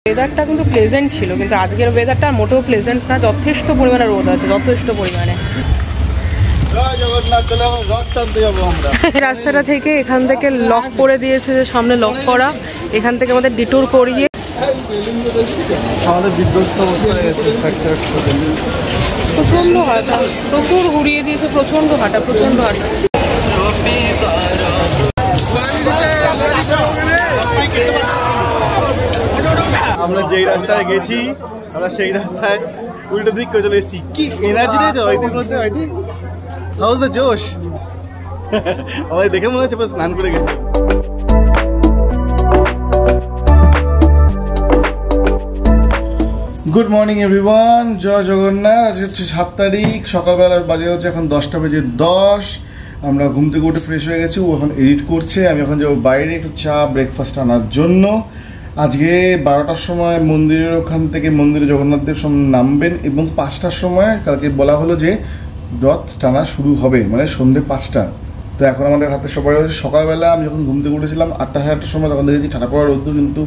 ওয়েদারটা কিন্তু প্লেজেন্ট ছিল, কিন্তু আজকের ওয়েদারটা মোটেও প্লেজেন্ট না। যথেষ্ট পরিমাণে রোদ আছে, যথেষ্ট পরিমাণে। রাস্তাটা থেকে এখান থেকে লক করে দিয়েছে, যে সামনে লক করা, এখান থেকে আমাদের ডিটুর করিয়ে আমাদের বিধ্বস্ত অবস্থা হয়ে গেছে। প্রচন্ড হাঁটা, প্রচুর ঘুরিয়ে দিয়েছে, প্রচন্ড হাঁটা, প্রচন্ড হাঁটা। আমরা যেই রাস্তায় গেছি আমরা সেই রাস্তায় উল্টো দিক করে চলে এসেছি। কি এনার্জি দিয়েছো হয়তো বলতে হয়তো হাউস দ্য জোশ। আমাদের দেখে মনে হচ্ছে স্নান করে গেছি। গুড মর্নিং এভরিওয়ান, জয় জগন্নাথ। আজকে হচ্ছে 7 তারিখ, সকালবেলার বাজে হচ্ছে এখন 10:10। আমরা ঘুম থেকে উঠে ফ্রেশ হয়ে গেছি, ও এখন এডিট করছে। আমি এখন যাবো বাইরে একটু চা ব্রেকফাস্ট আনার জন্য। আজকে 12টার সময় মন্দিরের ওখান থেকে মন্দিরে জগন্নাথদেব নামবেন এবং 5টার সময় কালকে বলা হলো যে রথ টানা শুরু হবে, মানে সন্ধ্যে 5টা। তো এখন আমাদের হাতে সবাই রয়েছে। সকালবেলা আমি যখন ঘুম থেকে উঠেছিলাম 8টা সাড়ে 8টার সময়, তখন দেখেছি ঠান্ডা পড়া রোদ্দুর, কিন্তু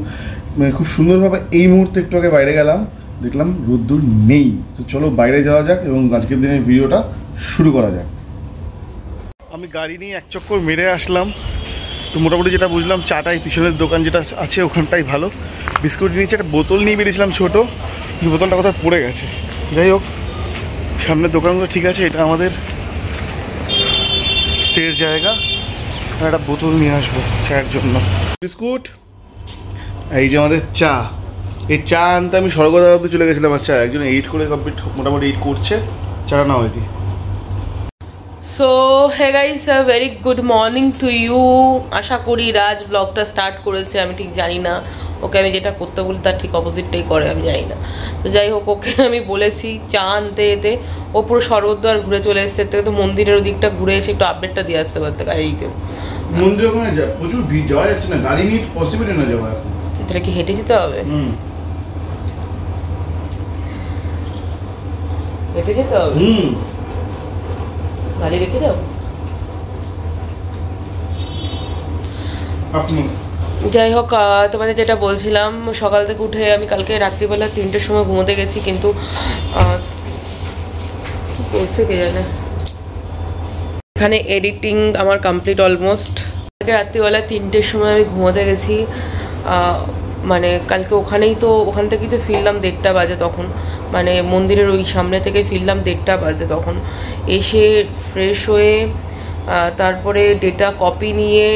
মানে খুব সুন্দরভাবে এই মুহূর্তে একটু আগে বাইরে গেলাম, দেখলাম রোদ্দুর নেই। তো চলো বাইরে যাওয়া যাক এবং আজকের দিনের ভিডিওটা শুরু করা যাক। আমি গাড়ি নিয়ে এক চক্কর মেরে আসলাম। তো মোটামুটি যেটা বুঝলাম, চাটাই পিছনের দোকান যেটা আছে ওখানটাই ভালো। বিস্কুট নিয়েছি, একটা বোতল নিয়ে বেরিয়েছিলাম ছোটো, কিন্তু বোতলটা কোথায় পড়ে গেছে। যাই হোক, সামনের দোকানগুলো ঠিক আছে, এটা আমাদের স্টের জায়গা। একটা বোতল নিয়ে আসবো চায়ের জন্য। বিস্কুট, এই যে আমাদের চা। এই চা আনতে আমি স্বর্গদা অব্দি চলে গেছিলাম। আর চা একজন এডিট করে কমপ্লিট, মোটামুটি এডিট করছে। চাটা না হয়নি। So hey guys, very good morning to you. আশা করি রাজ ব্লগটা স্টার্ট করেছে, আমি ঠিক জানি না। ওকে আমি যেটা করতে বলি তার ঠিক অপোজিটটাই করে, আমি জানি না। তো যাই হোক, ওকে আমি বলেছি চা আনতে যেতে, ও পুরো স্বর্গদ্বার ঘুরে চলে এসছে। তো মন্দিরের ওদিকটা ঘুরে এসে একটু আপডেটটা দিয়ে আসতে পারতে কাজে দিতে। মন্দির ওখানে প্রচুর ভিড়, যাওয়া যাচ্ছে না, গাড়ি নিয়ে পসিবল না যাওয়া এখন। তাহলে কি হেঁটে যেতে হবে? হেঁটে যেতে হবে? গাড়ি রেখে যাও। যাই হোক, তোমাদের যেটা বলছিলাম, সকাল থেকে উঠে আমি কালকে রাত্রিবেলা 3টের সময় ঘুমোতে গেছি, কিন্তু কি করছে কে জানে। এখানে এডিটিং আমার কমপ্লিট অলমোস্ট। কালকে রাত্রিবেলা 3টের সময় আমি ঘুমোতে গেছি। মানে কালকে ওখানেই তো, ওখান থেকেই তো ফিরলাম 1:30 বাজে তখন। মানে মন্দিরের ওই সামনে থেকে ফিরলাম 1:30 বাজে তখন। এসে ফ্রেশ হয়ে তারপরে ডেটা কপি নিয়ে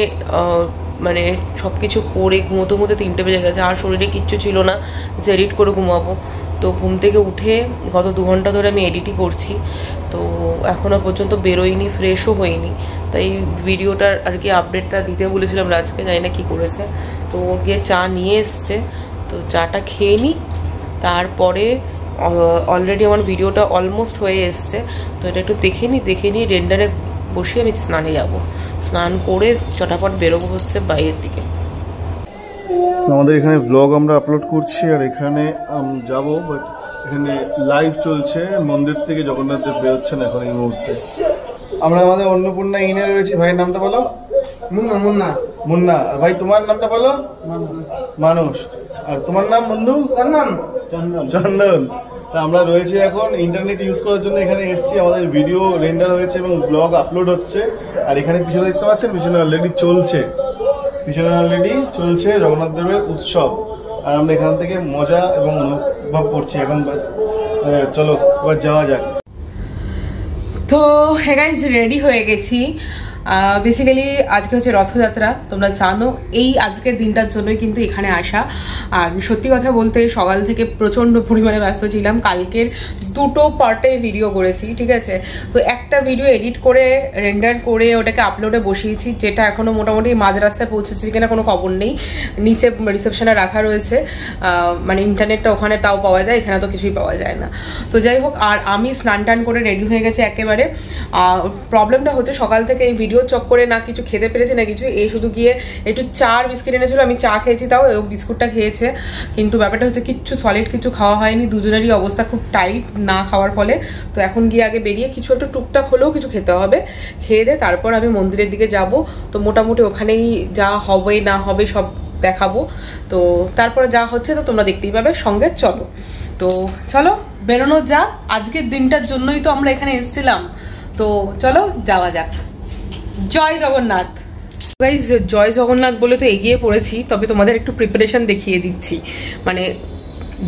মানে সব কিছু করে ঘুমোতে ঘুমোতে 3টে বেজে গেছে। আর শরীরে কিচ্ছু ছিল না যে এডিট করে ঘুমাবো। তো ঘুম থেকে উঠে গত 2 ঘন্টা ধরে আমি এডিটই করছি। তো এখনও পর্যন্ত বেরোয়নি, ফ্রেশও হয়নি। তাই ভিডিওটার আর কি আপডেটটা দিতে বলেছিলাম রাজকে, জানি না কী করেছে। তো ওর গিয়ে চা নিয়ে এসছে, তো চাটা খেয়ে নিই। তারপরে অলরেডি আমার ভিডিওটা অলমোস্ট হয়ে এসছে, তো এটা একটু দেখে নিই রেন্ডারে বসে আমি স্নানে যাব। স্নান করে চটাপট বেরোবো হচ্ছে বাইরের দিকে। আমাদের এখানে ব্লগ আমরা আপলোড করছি, আর এখানে যাব, বাট এখানে লাইভ চলছে। মন্দির থেকে জগন্নাথ দেব বেরোচ্ছেন এখন এই মুহূর্তে। আমরা আমাদের অন্নপূর্ণা ইনে রয়েছি। ভাইয়ের নামটা বলো। মুন্না। মুন্না। আর ভাই তোমার নামটা বলো। মানুষ। আর তোমার নাম বন্ধু? চন্দন। তা আমরা রয়েছি এখন ইন্টারনেট ইউজ করার জন্য এখানে এসেছি। আমাদের ভিডিও রেন্ডার হয়েছে এবং ব্লগ আপলোড হচ্ছে। আর এখানে পিছনে দেখতে পাচ্ছেন, পিছনে অলরেডি চলছে জগন্নাথ দেবের উৎসব। আর আমরা এখান থেকে মজা এবং অনুভব করছি এখন। চলো এবার যাওয়া যাক। তো হে গাইস, রেডি হয়ে গেছি। বেসিক্যালি আজকে হচ্ছে রথযাত্রা, তোমরা জানো। এই আজকের দিনটার জন্যই কিন্তু এখানে আসা। আর সত্যি কথা বলতে সকাল থেকে প্রচণ্ড পরিমাণে ব্যস্ত ছিলাম। কালকের 2টো পার্টে ভিডিও করেছি, ঠিক আছে। তো একটা ভিডিও এডিট করে রেন্ডার করে ওটাকে আপলোডে বসিয়েছি, যেটা এখনও মোটামুটি মাঝ রাস্তায় পৌঁছেছে কিনা কোনো খবর নেই। নিচে রিসেপশনে রাখা রয়েছে, মানে ইন্টারনেটটা ওখানে তাও পাওয়া যায়, এখানে তো কিছুই পাওয়া যায় না। তো যাই হোক, আর আমি স্নান টান করে রেডি হয়ে গেছি একেবারে। প্রবলেমটা হচ্ছে সকাল থেকে এই ভিডিও চক্করে না কিছু খেতে পেরেছি না কিছু। এই শুধু গিয়ে একটু চা আর বিস্কিট এনেছিল, আমি চা খেয়েছি, তাও বিস্কুটটা খেয়েছে। কিন্তু ব্যাপারটা হচ্ছে কিচ্ছু সলিড কিছু খাওয়া হয়নি। দুজনেরই অবস্থা খুব টাইট না খাওয়ার ফলে। তো এখন গিয়ে আগে বেরিয়ে কিছু একটু টুকটাক হলেও কিছু খেতে হবে। খেয়ে দিয়ে তারপর আমি মন্দিরের দিকে যাব। তো মোটামুটি ওখানেই যা হবে না হবে সব দেখাবো। তো তারপরে যা হচ্ছে তো তোমরা দেখতেই পাবে, সঙ্গে চলো। তো চলো বেরোনো যাক, আজকের দিনটার জন্যই তো আমরা এখানে এসেছিলাম। তো চলো যাওয়া যাক। জয় জগন্নাথ গাইজ, জয় জগন্নাথ বলে তো এগিয়ে পড়েছি, তবে তোমাদের একটু প্রিপারেশন দেখিয়ে দিচ্ছি, মানে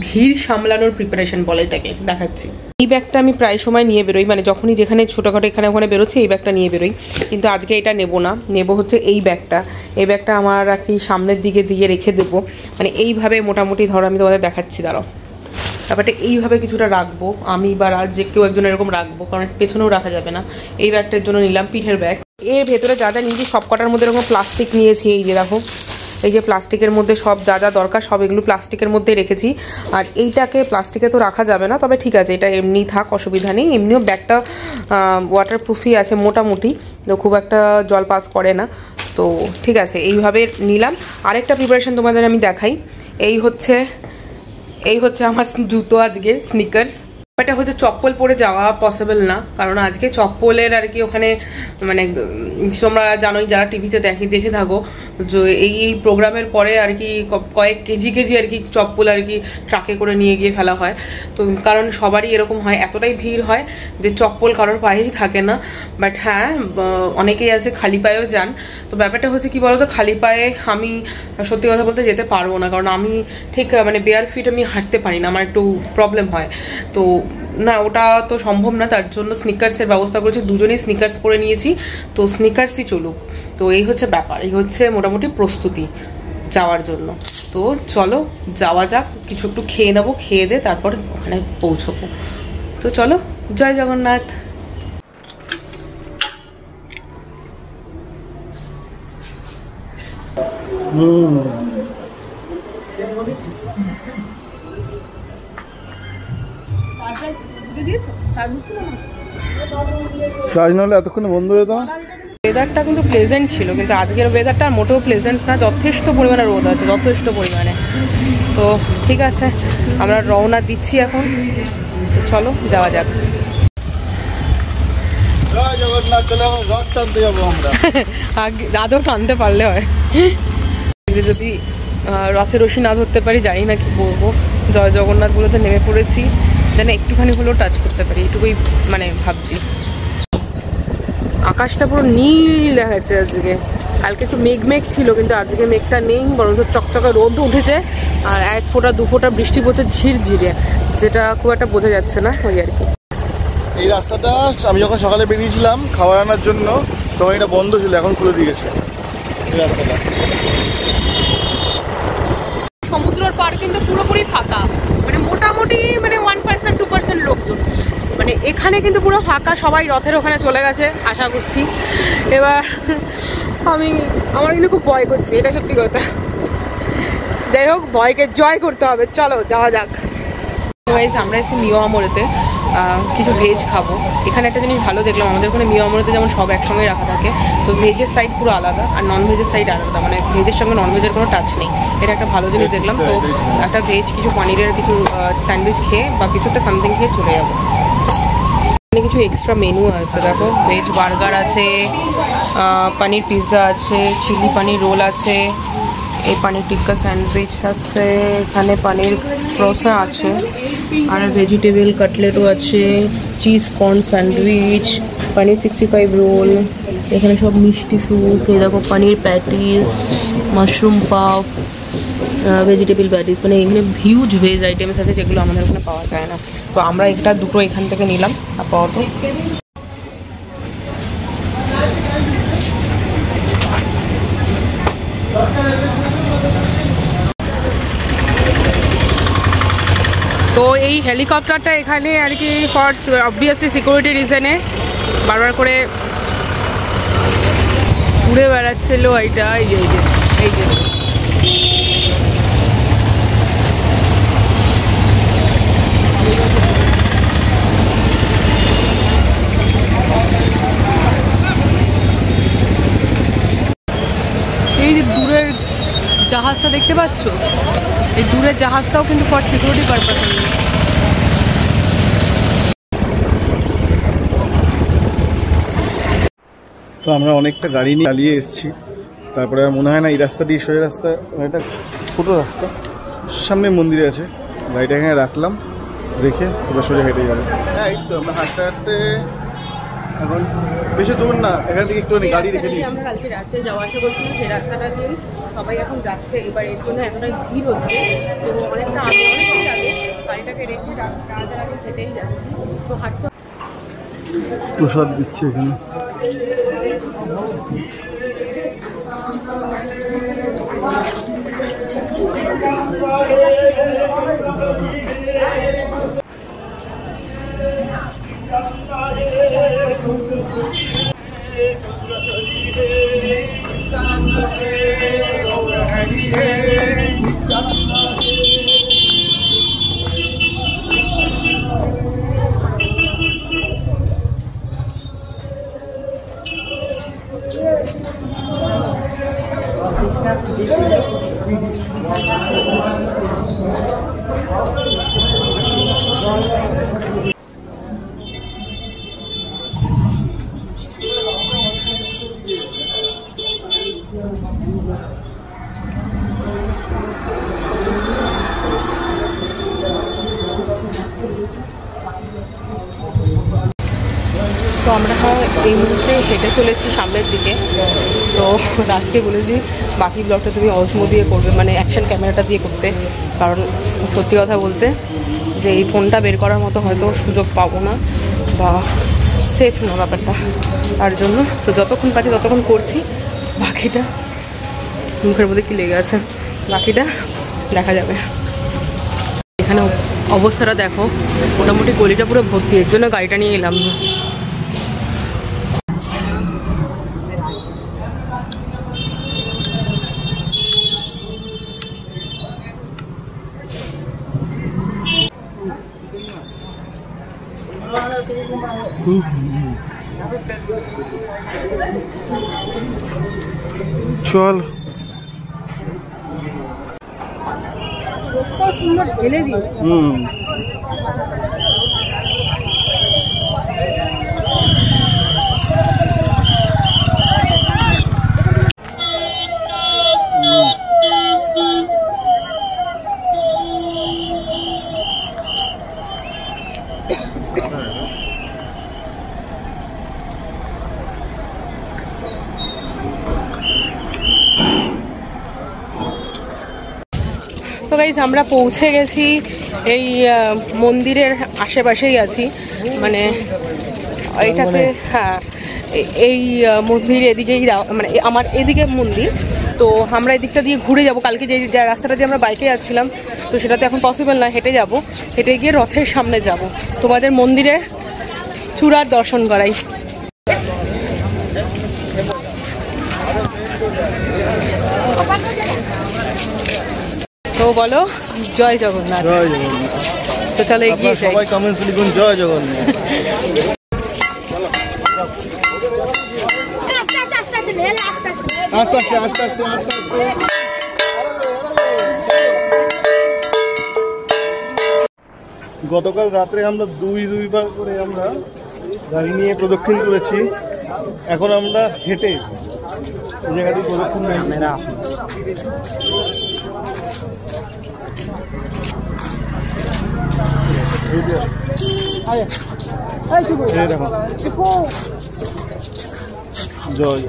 ভিড় সামলানোর প্রিপারেশন বলে এটাকে, দেখাচ্ছি। এই ব্যাগটা আমি প্রায় সময় নিয়ে বেরোই, মানে যখনই যেখানে ছোটখাটো এখানে ওখানে বেরোচ্ছি এই ব্যাগটা নিয়ে বেরোই, কিন্তু আজকে এটা নেবো না, নেবো হচ্ছে এই ব্যাগটা। এই ব্যাগটা আমার আর কি সামনের দিকে দিয়ে রেখে দেবো, মানে এইভাবে মোটামুটি ধরো আমি তোমাদের দেখাচ্ছি, দাঁড়াও। ব্যাপারটা এইভাবে কিছুটা রাখবো আমি, বা যে কেউ একজন এরকম রাখবো, কারণ পেছনেও রাখা যাবে না। এই ব্যাগটার জন্য নিলাম পিঠের ব্যাগ। এর ভেতরে যা যা নিয়েছি সব কটার মধ্যে এরকম প্লাস্টিক নিয়েছি, এই যে দেখো, এই যে প্লাস্টিকের মধ্যে সব যা যা দরকার সব এগুলো প্লাস্টিকের মধ্যে রেখেছি। আর এইটাকে প্লাস্টিকে তো রাখা যাবে না, তবে ঠিক আছে এটা এমনি থাক, অসুবিধা নেই। এমনিও ব্যাগটা ওয়াটারপ্রুফই আছে মোটামুটি, খুব একটা জল পাস করে না, তো ঠিক আছে এইভাবে নিলাম। আরেকটা প্রিপারেশন তোমাদের আমি দেখাই, এই হচ্ছে আমার জুতো, আজকে স্নিকার্স। এটা হচ্ছে চপ্পল পরে যাওয়া পসিবল না, কারণ আজকে চপ্পলের আর কি ওখানে, মানে তোমরা জানোই যারা টিভিতে দেখে থাকো, যে এই প্রোগ্রামের পরে আর কি কয়েক কেজি আর কি চপ্পল আর কি ট্রাকে করে নিয়ে গিয়ে ফেলা হয়। তো কারণ সবারই এরকম হয়, এতটাই ভিড় হয় যে চপ্পল কারোর পায়েই থাকে না। বাট হ্যাঁ, অনেকেই আছে খালি পায়েও যান। তো ব্যাপারটা হচ্ছে কি বলতো, খালি পায়ে আমি সত্যি কথা বলতে যেতে পারবো না, কারণ আমি ঠিক মানে বেয়ার ফিট আমি হাঁটতে পারি না, আমার একটু প্রবলেম হয়। তো না, ওটা তো সম্ভব না, তার জন্য স্নিকার্সের ব্যবস্থা করেছি, দুজনেই স্নিকার্স পরে নিয়েছি, তো স্নিকার্সই চলুক। তো এই হচ্ছে ব্যাপার, এই হচ্ছে মোটামুটি প্রস্তুতি যাওয়ার জন্য। তো চলো যাওয়া যাক, কিছু একটু খেয়ে নেবো, খেয়ে দে তারপর ওখানে পৌঁছবো। তো চলো, জয় জগন্নাথ। চার্জ না হলে এতক্ষণে বন্ধ হয়ে যেত। ওয়েদারটা কিন্তু প্লেজেন্ট ছিল, কিন্তু আজকের ওয়েদারটা মোটেও প্লেজেন্ট না, যথেষ্ট পরিমাণে রোদ আছে, যথেষ্ট পরিমাণে। তো ঠিক আছে, আমরা রওনা দিচ্ছি এখন, চলো যাওয়া যাক। আদৌ টানতে পারলে হয়, যদি রথের রশি না ধরতে পারি জানি না কি বলবো। জয় জগন্নাথ বলে নেমে পড়েছি, যেন একটুখানি হলেও টাচ করতে পারি, এটুকুই মানে ভাবছি। আকাশটা পুরো নীল দেখাচ্ছে আজকে, কালকে একটু মেঘ ছিল, কিন্তু আজকে মেঘটা নেই, বরং চকচকে রোদ উঠেছে, আর 1 ফোঁটা 2 ফোঁটা বৃষ্টি পড়ছে ঝিরঝিরে, যেটা খুব একটা বোঝা যাচ্ছে না, ওই আর কি। এই রাস্তাটা আমি যখন সকালে বেরিয়েছিলাম খাবার আনার জন্য তখন এটা বন্ধ ছিল, এখন খুলে দিয়েছে এই রাস্তাটা। সমুদ্রের পার কিন্তু পুরোপুরি ফাঁকা, মানে মোটামুটি মানে 1% 2% লোকজন, মানে এখানে কিন্তু পুরো ফাঁকা, সবাই রথের ওখানে চলে গেছে আশা করছি। এবার আমার কিন্তু খুব ভয় করছে, এটা সত্যি কথা। যাই হোক, ভয়কে জয় করতে হবে, চলো যাওয়া যাক। আমরা এসেছি মিও আমরেতে, কিছু ভেজ খাবো। এখানে একটা জিনিস ভালো দেখলাম, আমাদের ওখানে মিও আমরেতে যেমন সব একসঙ্গে রাখা থাকে, তো ভেজের সাইড পুরো আলাদা আর নন ভেজের সাইড আলাদা, মানে ভেজের সঙ্গে নন ভেজের কোনো টাচ নেই, এটা একটা ভালো জিনিস দেখলাম। তো একটা ভেজ কিছু পনিরের কিছু স্যান্ডউইচ খেয়ে বা কিছু একটা সামথিং খেয়ে চলে যাবো। এখানে কিছু এক্সট্রা মেনু আছে, দেখো ভেজ বার্গার আছে, পনির পিৎজা আছে, চিলি পনির রোল আছে, এই পনির টিক্কা স্যান্ডউইচ আছে, এখানে পনির ক্রোসা আছে, আর ভেজিটেবল কাটলেটও আছে, cheese corn sandwich, paneer 65 roll, এখানে সব মিষ্টি স্যুপ, এই দেখো paneer patties, mushroom puff, vegetable patties, মানে এখানে হিউজ ভেজ আইটেমস আছে যেগুলো আমাদের ওখানে পাওয়া যায় না। তো আমরা একটা দুটো এখান থেকে নিলাম আপাতত। তো এই হেলিকপ্টারটা এখানে আর কি ফর অবভিয়াসলি সিকিউরিটি রিজনে বারবার করে উড়ে বেড়াচ্ছিল এইটা, এই যে এই যে এই যে দূরের জাহাজটা দেখতে পাচ্ছ, এই দূরের জাহাজটাও কিন্তু ফর সিকিউরিটি পারপাস। তো আমরা অনেকটা গাড়ি নিয়ে চালিয়ে এসেছি, তারপরে আর মনে হয় না এই রাস্তা দিয়ে সোজা রাস্তা, একটা ছোটো রাস্তা সামনে মন্দিরে আছে, গাড়িটা এখানে রাখলাম, রেখে এবার সোজা হেঁটে যাবে। হ্যাঁ এই তো আমরা হাঁটতে হাঁটতে এখন বেশি দূর না, এখান থেকে একটু গাড়ি রেখে দিয়েছি। আমরা কালকে রাত্রে যাওয়া আসা করছিলাম, সেই রাস্তাটা দিয়ে সবাই এখন যাচ্ছে, এবার এর জন্য এতটাই ভিড় হচ্ছে, তো অনেকটা আগে গাড়িটাকে রেখে রাস্তার আগে হেঁটেই যাচ্ছি। তো হাঁটতে প্রসাদ দিচ্ছে এখানে। তো আমরা এই মুহূর্তে হেঁটে চলেছি সামনের দিকে। তো রাজকে বলেছি বাকি ব্লগটা তুমি অসমো দিয়ে করবে, মানে অ্যাকশন ক্যামেরাটা দিয়ে করতে, কারণ সত্যি কথা বলতে যে এই ফোনটা বের করার মতো হয়তো সুযোগ পাবো না বা সেফ না ব্যাপারটা, তার জন্য তো যতক্ষণ পাচ্ছি ততক্ষণ করছি। বাকিটা মুখের মধ্যে কি লেগে আছে, বাকিটা দেখা যাবে। এখানে অবস্থাটা দেখো, মোটামুটি গলিটা পুরো ভর্তি, এর জন্য গাড়িটা নিয়ে এলাম না। চল সুন্দর ঢেলে দিয়েছে। তো গাইস আমরা পৌঁছে গেছি, এই মন্দিরের আশেপাশেই আছি, মানে এইটাকে, হ্যাঁ এই মন্দির এদিকেই, মানে আমার এদিকে মন্দির। তো আমরা এদিকটা দিয়ে ঘুরে যাব, কালকে যে রাস্তাটা দিয়ে আমরা বাইকে যাচ্ছিলাম তো সেটা তো এখন পসিবল না, হেঁটে যাব, হেঁটে গিয়ে রথের সামনে যাব, তোমাদের মন্দিরের চূড়ার দর্শন করাই। তো বলো জয় জগন্নাথ। জয় জগন্নাথ। তো চলো এগিয়ে যাই, সবাই কমেন্টস লিখুন জয় জগন্নাথ। আস্তে আস্তে আস্তে আস্তে আস্তে আস্তে। গতকাল রাত্রে আমরা দুইবার করে আমরা গাড়ি নিয়ে প্রদক্ষিণ করেছি, এখন আমরা হেঁটে জায়গাটি প্রদক্ষিণ ক্যামেরা। জয়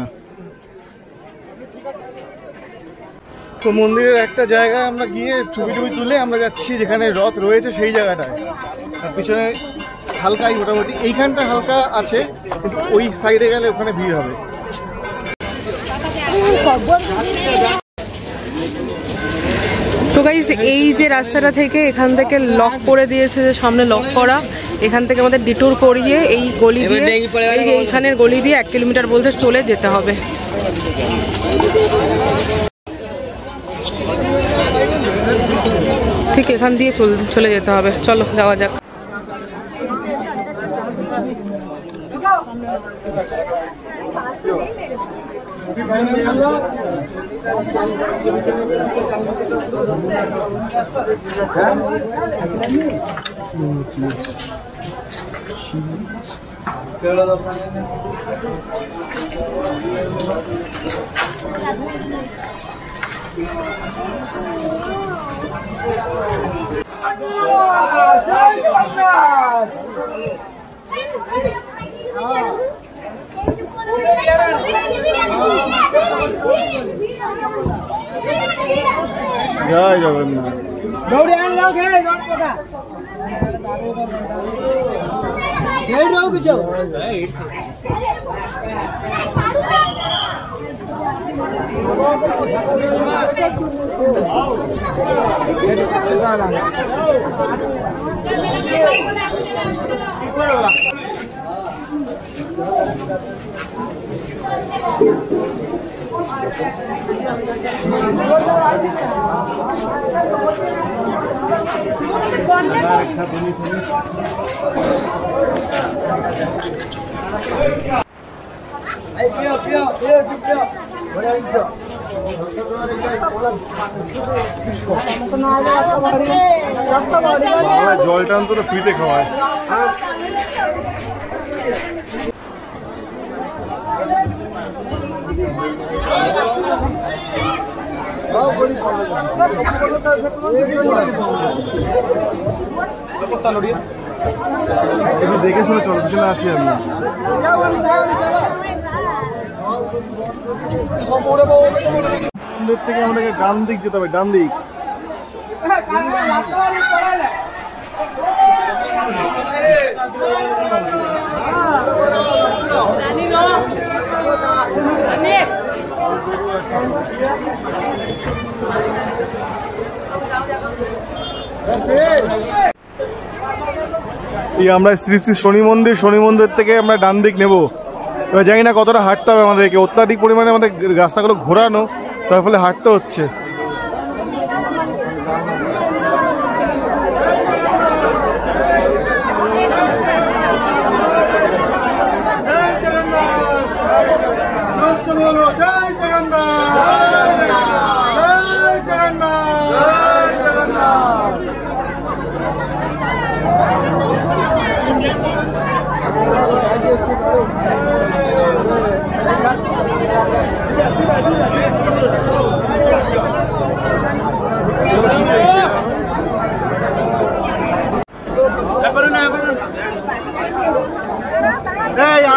না। তো মন্দিরের একটা জায়গায় আমরা গিয়ে ছবি তুলে আমরা যাচ্ছি যেখানে রথ রয়েছে সেই জায়গাটায়, আর পিছনে হালকাই মোটামুটি, এইখানটা হালকা আছে কিন্তু ওই সাইডে গেলে ওখানে ভিড় হবে। তো গাইস এই যে রাস্তাটা থেকে এখান থেকে লক করে দিয়েছে, যে সামনে লক করা, এখান থেকে আমাদের ডিটুর করিয়ে এই গলি দিয়ে, এই যে এইখানের গলি দিয়ে 1 কিলোমিটার বলতে চলে যেতে হবে। ঠিক এখান দিয়ে চলে যেতে হবে, চলো যাওয়া যাক। জয় জগন্নাথ। দৌড়ে আনলাও কে রড কোটা এই রও কিছু জলটা অন্তত ফ্রিতে খাওয়ায়। একটু দেখে শুনে চলো, পিছনে আছি আমি। থেকে আমাদেরকে ডান দিক যেতে হবে, ডান দিক। আমরা শ্রী শ্রী শনি মন্দির থেকে আমরা ডান দিক নেবো। এবার জানি না কতটা হাঁটতে হবে আমাদেরকে, অত্যাধিক পরিমাণে আমাদের রাস্তাগুলো ঘোরানো, তার ফলে হাঁটতে হচ্ছে।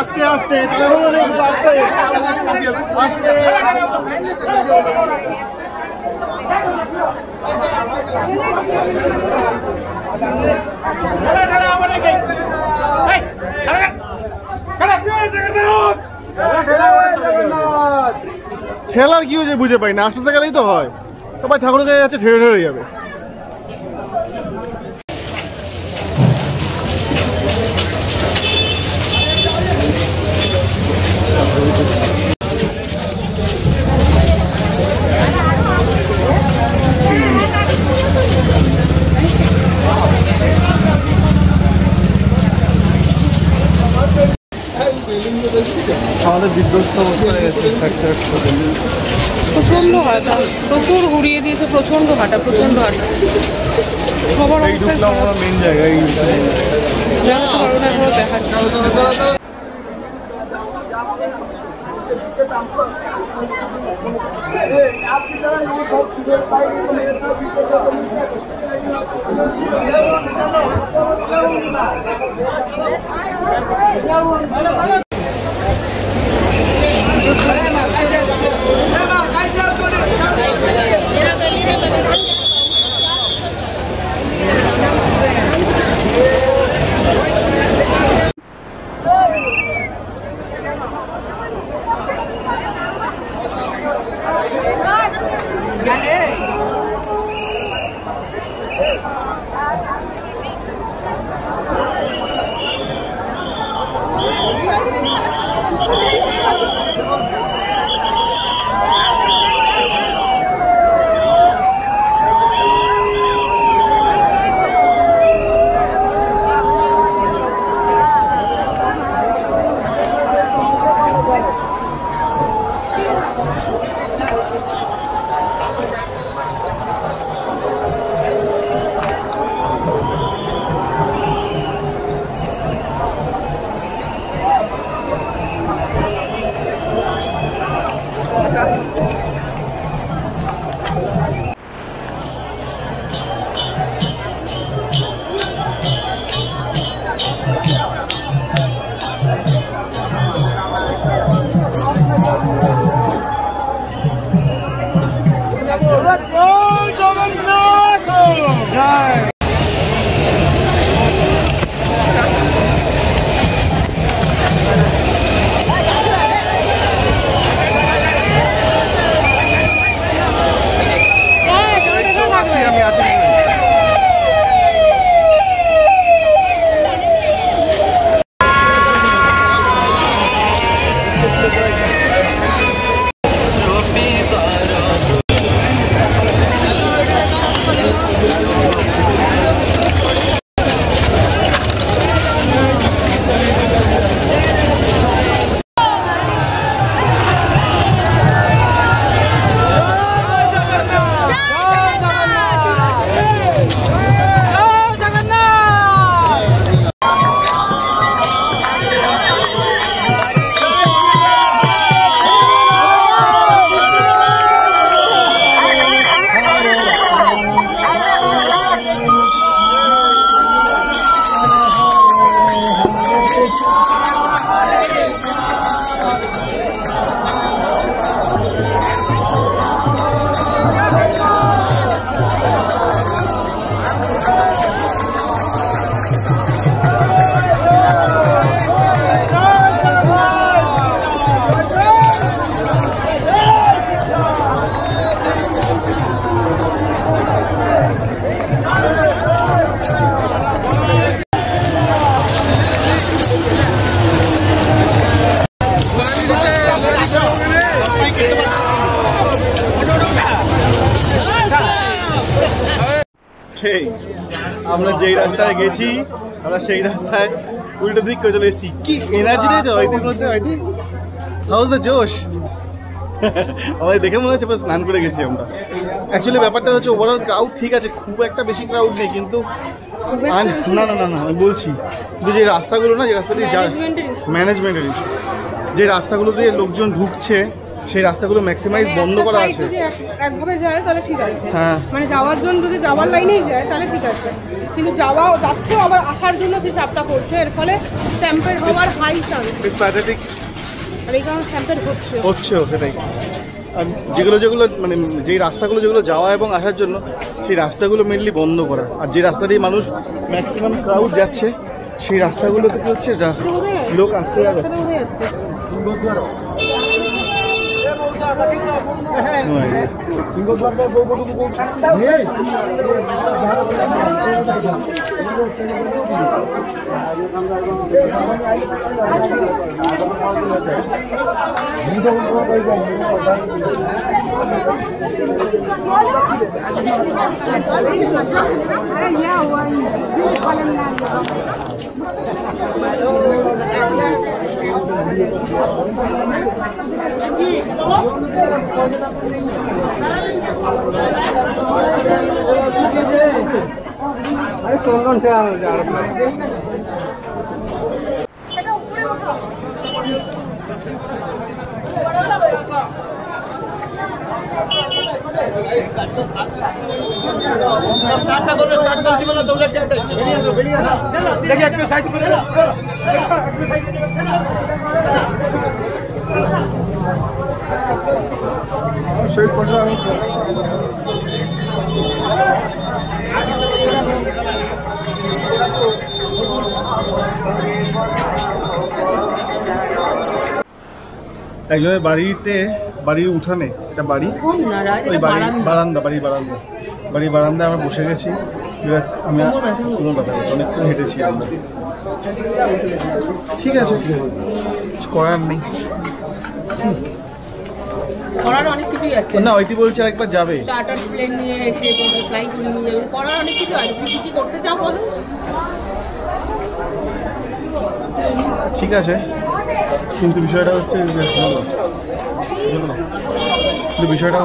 আস্তে আস্তে খেলার কি হয়েছে বুঝে পাই না, আস্তে আস্তে গেলেই তো হয়। সবাই ঠাকুরের কাছে যাচ্ছে, ঠেলে ঠেলে যাবে। আমাদের বিধ্বস্ত অবস্থা হয়ে গেছে। প্রচন্ড হাঁটা, প্রচুর ঘুরিয়ে দিয়েছে, প্রচন্ড হাঁটা। সবার অবস্থা মেন জায়গায় দেখাচ্ছে। আমরা যেই রাস্তায় গেছি আমরা সেই রাস্তায় উল্টো দিক করে চলে এসেছি। কি এনার্জি দিয়েছো ওইদিক মধ্যে ওইদিক হাউস দ্য জোশ। আমাদের দেখে মনে হচ্ছে স্নান করে গেছি আমরা। অ্যাকচুয়ালি ব্যাপারটা হচ্ছে ওভারঅল ক্রাউড ঠিক আছে, খুব একটা বেশি ক্রাউড নেই, কিন্তু না না না না আমি বলছি যে রাস্তাগুলো না, যে রাস্তা দিয়ে ম্যানেজমেন্টের ইস্যু, যে রাস্তাগুলো দিয়ে লোকজন ঢুকছে সেই রাস্তাগুলো ম্যাক্সিমাইজ বন্ধ করা আছে। একভাবে যায় তাহলে ঠিক আছে, হ্যাঁ মানে যাওয়ার জন্য যদি যাওয়ার লাইনেই যায় তাহলে ঠিক আছে, কিন্তু যাচ্ছে আবার আসার জন্য যে চাপটা করছে, এর ফলে স্ট্যাম্পের হওয়ার হাই চান্স। প্যাথেটিক। আর এই কারণে স্ট্যাম্পের হচ্ছেও সেটাই। আর যেগুলো মানে যেই রাস্তাগুলো যেগুলো যাওয়া এবং আসার জন্য, সেই রাস্তাগুলো মেনলি বন্ধ করা। আর যে রাস্তা দিয়ে মানুষ ম্যাক্সিমাম ক্রাউড যাচ্ছে সেই রাস্তাগুলোতে কি হচ্ছে, লোক আসতে যাবে। अरे कौन से देखिए एक साइड पर शर्ट पड़ रहा है। একজনের বাড়ির উঠানে, একটা বাড়ি, ওই বাড়ির বারান্দায় আমরা বসে গেছি। আমি অনেকক্ষণ হেঁটেছি আমরা। ঠিক আছে, করার নেই, করার অনেক কিছুই আছে না। ওইটি বলছে একবার যাবে, চার্টার প্লেন নিয়ে এসে ফ্লাইট নিয়ে যাবে, করার অনেক কিছু আছে। তুমি কি করতে চাও বলো? ঠিক আছে, কিন্তু বিষয়টা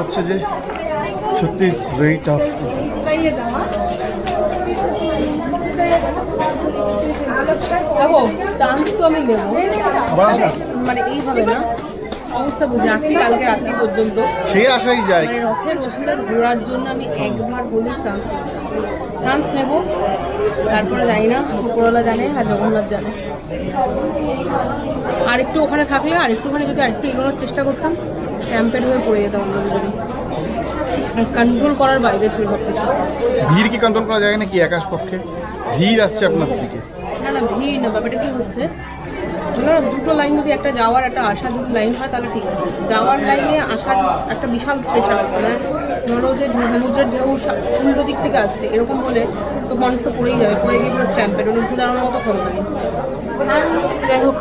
হচ্ছে যে সত্যি ইটস ভেরি টাফ। দেখো চান্স তো আমি নেবো, মানে এইভাবে না, অবস্থা বুঝে আসছি কালকে রাত্রি পর্যন্ত সেই আশাই যায়। মানে রথের ওষুধে ঘোরার জন্য আমি একবার হলে চান্স নেব, তারপরে জানি না উপরওয়ালা জানে আর জগন্নাথ জানে। আর একটু ওখানে থাকলে আর একটুখানি যদি আরেকটু এগোনোর চেষ্টা করতাম, স্ট্যাম্পেড হয়ে পড়ে যেতাম অন্য যদি। কন্ট্রোল করার বাইরে ছিল সব কিছু। ভিড় কি কন্ট্রোল করা যায় নাকি একার পক্ষে? ভিড় আসছে আপনার দিকে। না না ভিড় না, ব্যাপারটা কি হচ্ছে, ধরো দুটো লাইন যদি একটা যাওয়ার একটা আসার যদি লাইন হয় তাহলে ঠিক আছে। যাওয়ার লাইনে আসার একটা বিশাল প্রেশার আছে, মানে ধরো যে সমুদ্রের ঢেউ উল্টো দিক থেকে আসছে এরকম হলে তো মানুষ তো পড়েই যাবে, পড়ে গিয়ে পুরো স্ট্যাম্পের উঠে দাঁড়ানোর মতো ক্ষমতা নেই। যাই হোক,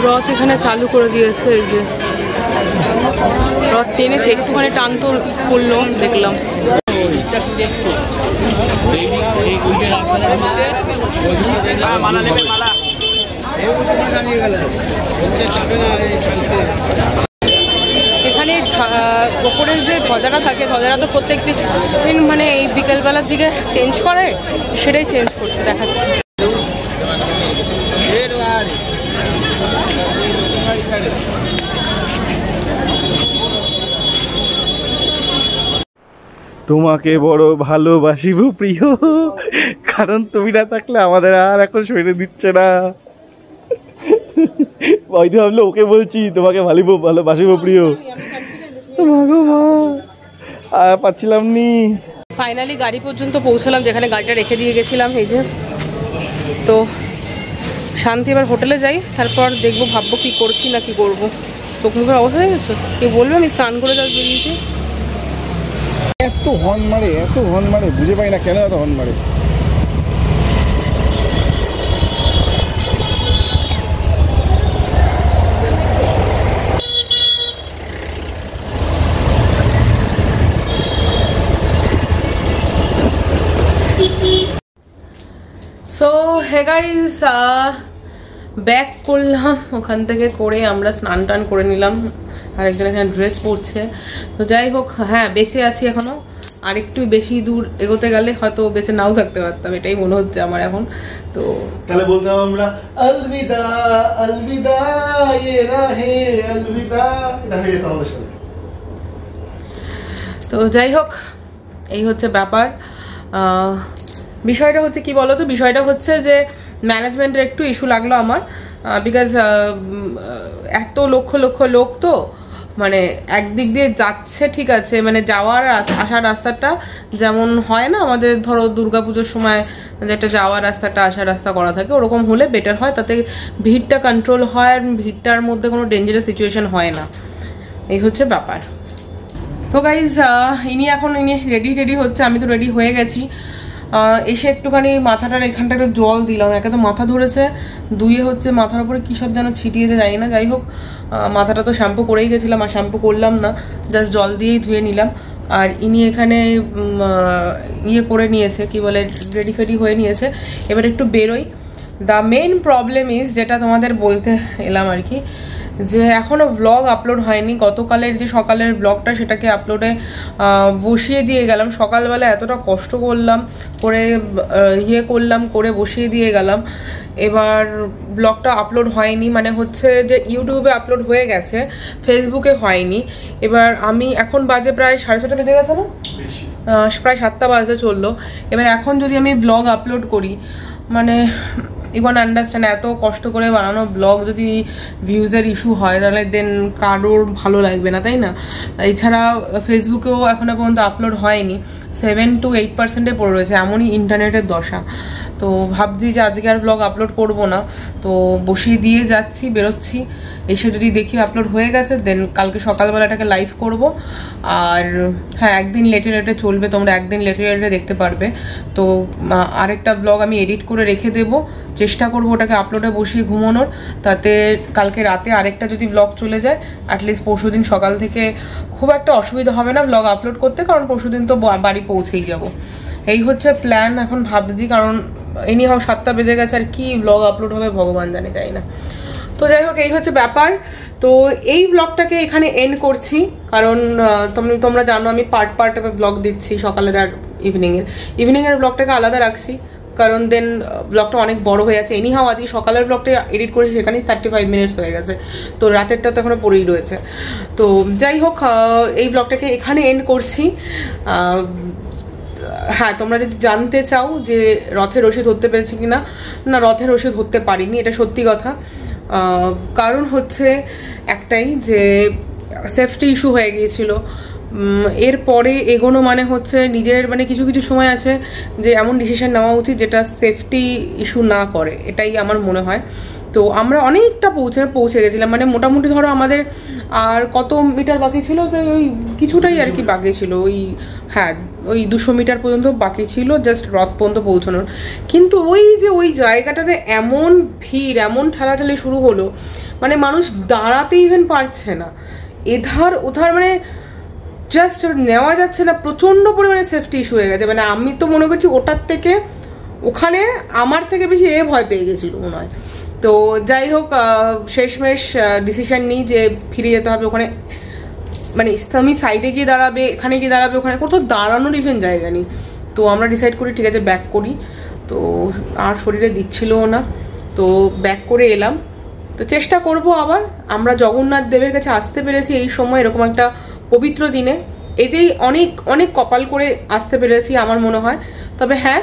রথ এখানে চালু করে দিয়েছে, এই যে রথ টেনেছে, একটুখানি টান তো করলো দেখলাম। এখানে ওপরে যে ধ্বজাটা থাকে, ধ্বজাটা তো প্রত্যেক দিন মানে এই বিকেলবেলার দিকে চেঞ্জ করে, সেটাই চেঞ্জ করছে দেখাচ্ছে। তোমাকে বড় ভালোবাসিব প্রিয়, কারণ তুমি না থাকলে আমাদের আর এখন শরীরে দিচ্ছে না। হয়তো ভাবলো ওকে বলছি তোমাকে ভালোবাসিব প্রিয়, পাচ্ছিলাম নি। ফাইনালি গাড়ি পর্যন্ত পৌঁছলাম, যেখানে গাড়িটা রেখে দিয়ে গেছিলাম। এই যে তো শান্তি, এবার হোটেলে যাই, তারপর দেখবো ভাববো কি করছি না কি করবো। চোখ মুখের অবস্থা হয়ে গেছো, কেউ বলবে আমি স্নান করে যাও বেরিয়েছি। এত হর্ন মারে বুঝে পাই না কেন এত হর্ন মারে। সো হে গাইস, ব্যাক করলাম ওখান থেকে, করে আমরা স্নান টান করে নিলাম, আর একজন এখানে ড্রেস পরছে। তো যাই হোক, হ্যাঁ বেঁচে আছি এখনো, আর একটু বেশি দূর এগোতে গেলে হয়তো বেঁচে নাও থাকতে পারতাম, এটাই মনে হচ্ছে আমার এখন। তো তাহলে বলতাম আমরা আলবিদা আলবিদা ইয়ে রাহে আলবিদা, এটা হয়ে যেত আমাদের সাথে। তো যাই হোক, এই হচ্ছে ব্যাপার। বিষয়টা হচ্ছে কি বলতো, বিষয়টা হচ্ছে যে ম্যানেজমেন্টের একটু ইস্যু লাগলো আমার, বিকজ এত লক্ষ লক্ষ লোক তো, মানে একদিক দিয়ে যাচ্ছে ঠিক আছে, মানে যাওয়ার আসার রাস্তাটা যেমন হয় না আমাদের ধরো দুর্গাপুজোর সময় যেটা যাওয়ার রাস্তাটা আসার রাস্তা করা থাকে, ওরকম হলে বেটার হয়, তাতে ভিড়টা কন্ট্রোল হয়, আর ভিড়টার মধ্যে কোনো ডেঞ্জারাস সিচুয়েশন হয় না, এই হচ্ছে ব্যাপার। তো গাইজ, ইনি রেডি হচ্ছে, আমি তো রেডি হয়ে গেছি। এসে একটুখানি মাথাটার এখানটা একটু জল দিলাম, একে তো মাথা ধরেছে, দুইয়ে হচ্ছে মাথার উপরে কী সব যেন ছিটিয়েছে জানি না। যাই হোক, মাথাটা তো শ্যাম্পু করেই গেছিলাম, আর শ্যাম্পু করলাম না, জাস্ট জল দিয়েই ধুয়ে নিলাম। আর ইনি এখানে ইয়ে করে নিয়েছে, কি বলে, রেডি ফেডি হয়ে নিয়েছে, এবার একটু বেরোই। দ্য মেইন প্রবলেম ইজ, যেটা তোমাদের বলতে এলাম আর কি, যে এখনও ব্লগ আপলোড হয়নি। গতকালের যে সকালের ব্লগটা, সেটাকে আপলোডে বসিয়ে দিয়ে গেলাম, সকালবেলা এতটা কষ্ট করলাম, করে বসিয়ে দিয়ে গেলাম, এবার ব্লগটা আপলোড হয়নি। মানে হচ্ছে যে ইউটিউবে আপলোড হয়ে গেছে, ফেসবুকে হয়নি। এবার আমি এখন বাজে প্রায় 6:30 বেজে গেছে না, প্রায় 7টা বাজে চললো। এবার এখন যদি আমি ব্লগ আপলোড করি, মানে ইউ ক্যান আন্ডারস্ট্যান্ড, এত কষ্ট করে বানানো ব্লগ যদি ভিউজের ইস্যু হয়, তাহলে দেন কারোর ভালো লাগবে না, তাই না? এছাড়া ফেসবুকেও এখনো পর্যন্ত আপলোড হয়নি, 7 to 8% পড়ে রয়েছে, এমনই ইন্টারনেটের দশা। তো ভাবছি যে আজকে আর ব্লগ আপলোড করব না, তো বসিয়ে দিয়ে যাচ্ছি, বেরোচ্ছি, এসে যদি দেখি আপলোড হয়ে গেছে, দেন কালকে সকালবেলাটাকে লাইভ করব। আর হ্যাঁ, একদিন লেটে চলবে, তোমরা একদিন লেটে দেখতে পারবে। তো আরেকটা ব্লগ আমি এডিট করে রেখে দেবো, চেষ্টা করবো ওটাকে আপলোডে বসিয়ে ঘুমানোর, তাতে কালকে রাতে আরেকটা যদি ব্লগ চলে যায়, অ্যাটলিস্ট পরশুদিন সকাল থেকে খুব একটা অসুবিধা হবে না ব্লগ আপলোড করতে, কারণ পরশুদিন তো বাড়ি পৌঁছেই যাব। এই হচ্ছে প্ল্যান এখন ভাবছি, কারণ এনি হাও 7টা বেজে গেছে, আর কি ব্লগ আপলোড হবে ভগবান জানে, তাই না? তো যাই হোক, এই হচ্ছে ব্যাপার। তো এই ব্লগটাকে এখানে এন্ড করছি, কারণ তোমরা জানো আমি পার্ট ব্লগ দিচ্ছি, সকালের আর ইভিনিংয়ের ব্লগটাকে আলাদা রাখছি, কারণ দেন ব্লগটা অনেক বড় হয়ে যাচ্ছে। এনিহাও আজকে সকালের ব্লগটা এডিট করে সেখানেই 35 মিনিটস হয়ে গেছে, তো রাতেরটা তো এখনো পড়েই রয়েছে। তো যাই হোক, এই ব্লগটাকে এখানে এন্ড করছি। হ্যাঁ, তোমরা যদি জানতে চাও যে রথের রশি ধরতে পেরেছি কিনা, না রথের রশি ধরতে পারিনি, এটা সত্যি কথা। কারণ হচ্ছে একটাই যে সেফটি ইস্যু হয়ে গিয়েছিল। এরপরে এগোনো মানে হচ্ছে নিজের মানে কিছু কিছু সময় আছে যে এমন ডিসিশন নেওয়া উচিত যেটা সেফটি ইস্যু না করে, এটাই আমার মনে হয়। তো আমরা অনেকটা পৌঁছে গেছিলাম, মানে মোটামুটি ধরো আমাদের আর কত মিটার বাকি ছিল, তো ওই কিছুটাই আর কি বাকি ছিল, ওই হ্যাঁ ওই 200 মিটার পর্যন্ত বাকি ছিল জাস্ট রথ পর্যন্ত পৌঁছানোর। কিন্তু ওই যে ওই জায়গাটাতে এমন ভিড়, এমন ঠেলাঠেলি শুরু হলো, মানে মানুষ দাঁড়াতে ইভেন পারছে না, এধার ওধার মানে জাস্ট নেওয়া যাচ্ছে না, প্রচণ্ড পরিমাণে সেফটি ইস্যু হয়ে গেছে। মানে আমি তো মনে করছি ওটার থেকে ওখানে আমার থেকে বেশি ভয় পেয়ে গেছিল মনে হয়। তো যাই হোক, শেষমেশ ডিসিশন নিই যে ফিরে যেতে হবে ওখানে। মানে ইসলামী সাইডে গিয়ে দাঁড়াবে, এখানে গিয়ে দাঁড়াবে, ওখানে কোথাও দাঁড়ানোর ইভেন জায়গা নেই। তো আমরা ডিসাইড করি ঠিক আছে ব্যাক করি। তো আর শরীরে দিচ্ছিলও না, তো ব্যাক করে এলাম। তো চেষ্টা করব আবার। আমরা জগন্নাথ দেবের কাছে আসতে পেরেছি এই সময়, এরকম একটা পবিত্র দিনে, এটাই অনেক অনেক কপাল করে আসতে পেরেছি আমার মনে হয়। তবে হ্যাঁ,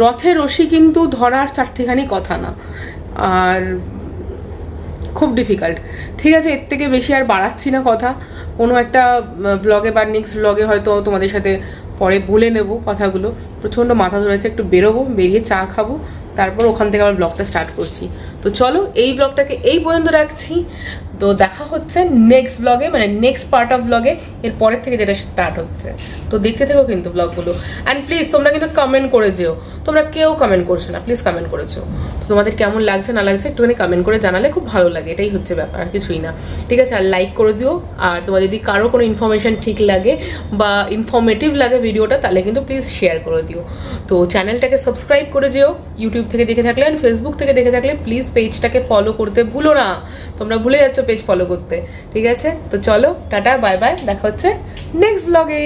রথের রশি কিন্তু ধরার চারটিখানি কথা না, আর খুব ডিফিকাল্ট। ঠিক আছে, এর থেকে বেশি আর বাড়াচ্ছি না কথা। কোনো একটা ব্লগে বা নেক্সট ব্লগে হয়তো তোমাদের সাথে পরে বলে নেব কথাগুলো। প্রচণ্ড মাথা ধরেছে, একটু বেরোবো, বেরিয়ে চা খাবো, তারপর ওখান থেকে আবার ব্লগটা স্টার্ট করছি। তো চলো এই ব্লগটাকে এই পর্যন্ত রাখছি। তো দেখা হচ্ছে নেক্সট ব্লগে, মানে নেক্সট পার্ট অফ ব্লগে, এর পরের থেকে যেটা স্টার্ট হচ্ছে। তো দেখতে থেকো কিন্তু ব্লগগুলো। অ্যান্ড প্লিজ তোমরা কিন্তু কমেন্ট করে যেও, তোমরা কেউ কমেন্ট করছো না, প্লিজ কমেন্ট করেছো। তো তোমাদের কেমন লাগছে না লাগছে একটুখানি কমেন্ট করে জানালে খুব ভালো লাগে, এটাই হচ্ছে ব্যাপার, আর কিছুই না। ঠিক আছে, আর লাইক করে দিও। আর তোমার যদি কারো কোনো ইনফরমেশন ঠিক লাগে বা ইনফরমেটিভ লাগে ভিডিওটা, তাহলে কিন্তু প্লিজ শেয়ার করে দিও। তো চ্যানেলটাকে সাবস্ক্রাইব করে যেও, ইউটিউব থেকে দেখে থাকলে, আর ফেসবুক থেকে দেখে থাকলে প্লিজ পেজটাকে ফলো করতে ভুলো না। তোমরা ভুলে যাচ্ছ পেজ ফলো করতে। ঠিক আছে, তো চলো টাটা, বাই বাই, দেখা হচ্ছে নেক্সট ব্লগে।